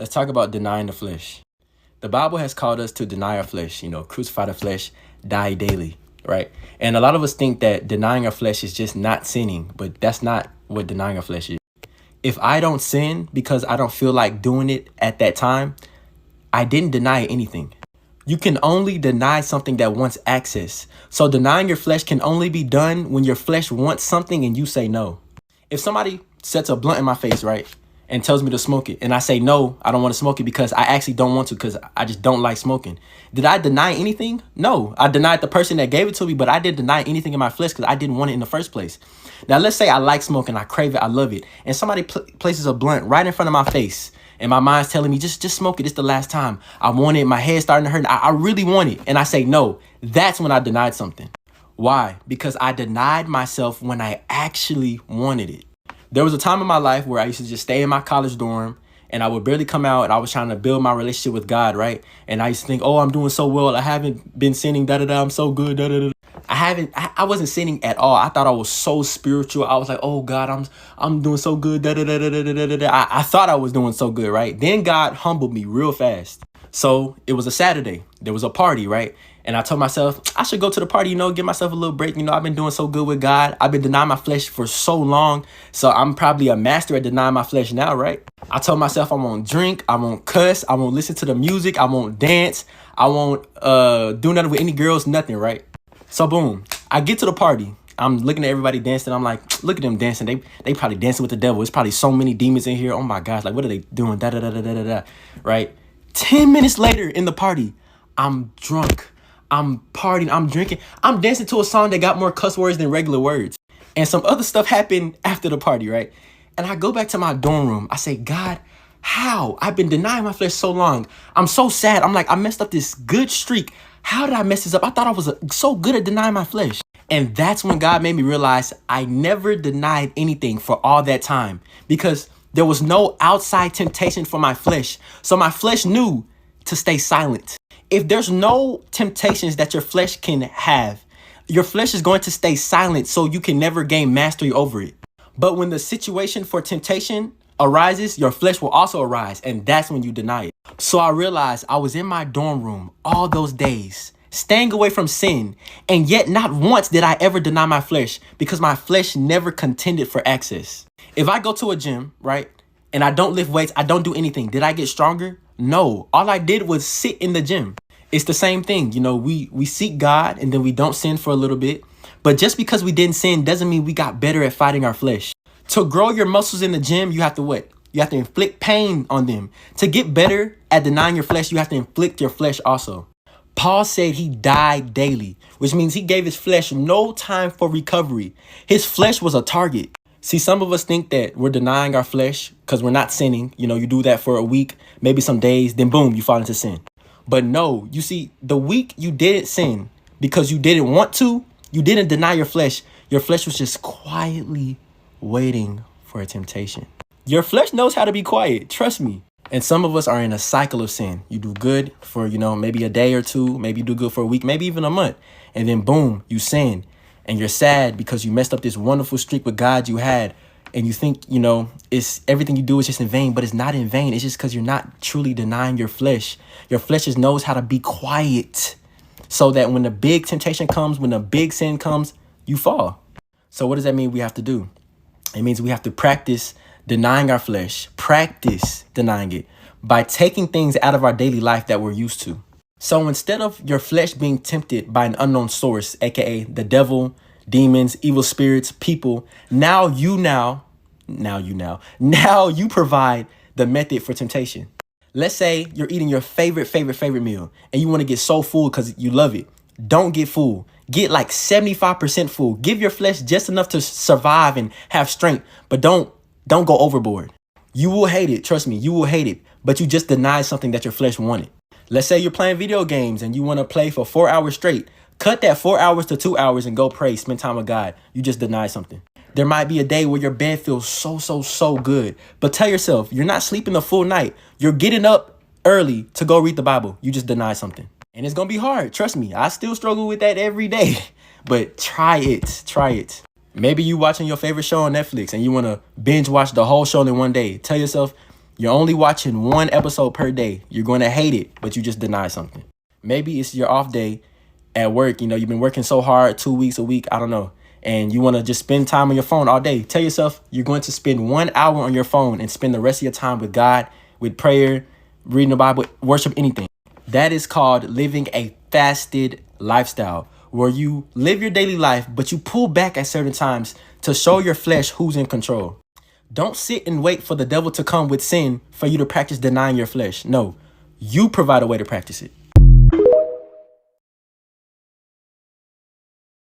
Let's talk about denying the flesh. The Bible has called us to deny our flesh, crucify the flesh, die daily, right? And a lot of us think that denying our flesh is just not sinning, but that's not what denying our flesh is. If I don't sin because I don't feel like doing it at that time, I didn't deny anything. You can only deny something that wants access. So denying your flesh can only be done when your flesh wants something and you say no. If somebody sets a blunt in my face, right, and tells me to smoke it, and I say no, I don't want to smoke it because I actually don't want to because I just don't like smoking. Did I deny anything? No, I denied the person that gave it to me, but I didn't deny anything in my flesh because I didn't want it in the first place. Now, let's say I like smoking, I crave it, I love it, and somebody places a blunt right in front of my face, and my mind's telling me, just smoke it, it's the last time. I want it, my head's starting to hurt, I really want it, and I say no. That's when I denied something. Why? Because I denied myself when I actually wanted it. There was a time in my life where I used to just stay in my college dorm and I would barely come out and I was trying to build my relationship with God, right? And I used to think, oh, I'm doing so well. I haven't been sinning, I'm so good, I wasn't sinning at all. I thought I was so spiritual. I was like, oh God, I'm doing so good, I thought I was doing so good, right? Then God humbled me real fast. So it was a Saturday. There was a party, right? And I told myself, I should go to the party, give myself a little break. I've been doing so good with God. I've been denying my flesh for so long. So I'm probably a master at denying my flesh now, right? I told myself I won't drink, I won't cuss, I won't listen to the music, I won't dance, I won't do nothing with any girls, nothing, right? So boom, I get to the party. I'm looking at everybody dancing. I'm like, look at them dancing. They probably dancing with the devil. It's probably so many demons in here. Oh my gosh, like what are they doing? Right? 10 minutes later in the party, I'm drunk. I'm partying, I'm drinking, I'm dancing to a song that got more cuss words than regular words. And some other stuff happened after the party, right? And I go back to my dorm room. I say, God, how? I've been denying my flesh so long. I'm so sad. I'm like, I messed up this good streak. How did I mess this up? I thought I was so good at denying my flesh. And that's when God made me realize I never denied anything for all that time because there was no outside temptation for my flesh. So my flesh knew to stay silent. If there's no temptations that your flesh can have, your flesh is going to stay silent so you can never gain mastery over it. But when the situation for temptation arises, your flesh will also arise, and that's when you deny it. So I realized I was in my dorm room all those days, staying away from sin, and yet not once did I ever deny my flesh because my flesh never contended for access. If I go to a gym, right, and I don't lift weights, I don't do anything, did I get stronger? No, all I did was sit in the gym. It's the same thing. We seek God and then we don't sin for a little bit. But just because we didn't sin doesn't mean we got better at fighting our flesh. To grow your muscles in the gym, you have to what? You have to inflict pain on them. To get better at denying your flesh, you have to inflict your flesh also. Paul said he died daily, which means he gave his flesh no time for recovery. His flesh was a target. See, some of us think that we're denying our flesh because we're not sinning. You do that for a week, maybe some days, then boom, you fall into sin. But no, you see, the week you didn't sin because you didn't want to, you didn't deny your flesh was just quietly waiting for a temptation. Your flesh knows how to be quiet, trust me. And some of us are in a cycle of sin. You do good for, maybe a day or two, maybe you do good for a week, maybe even a month. And then boom, you sin. And you're sad because you messed up this wonderful streak with God you had. And you think, it's everything you do is just in vain, but it's not in vain. It's just because you're not truly denying your flesh. Your flesh just knows how to be quiet so that when the big temptation comes, when the big sin comes, you fall. So what does that mean we have to do? It means we have to practice denying our flesh, practice denying it by taking things out of our daily life that we're used to. So instead of your flesh being tempted by an unknown source, aka the devil, demons, evil spirits, people, now you provide the method for temptation. Let's say you're eating your favorite meal and you want to get so full because you love it. Don't get full. Get like 75% full. Give your flesh just enough to survive and have strength, but don't go overboard. You will hate it. Trust me, you will hate it, but you just denied something that your flesh wanted. Let's say you're playing video games and you want to play for 4 hours straight. Cut that 4 hours to 2 hours and go pray, spend time with God. You just denied something. There might be a day where your bed feels so good, but tell yourself you're not sleeping the full night. You're getting up early to go read the Bible. You just denied something. And it's going to be hard. Trust me, I still struggle with that every day, but try it. Maybe you watching your favorite show on Netflix and you want to binge watch the whole show in one day. Tell yourself, You're only watching one episode per day. You're going to hate it, but you just deny something. Maybe it's your off day at work. You know, you've been working so hard, 2 weeks, a week, I don't know. And you want to just spend time on your phone all day. Tell yourself you're going to spend 1 hour on your phone and spend the rest of your time with God, with prayer, reading the Bible, worship, anything. That is called living a fasted lifestyle, where you live your daily life, but you pull back at certain times to show your flesh who's in control. Don't sit and wait for the devil to come with sin for you to practice denying your flesh. No, you provide a way to practice it.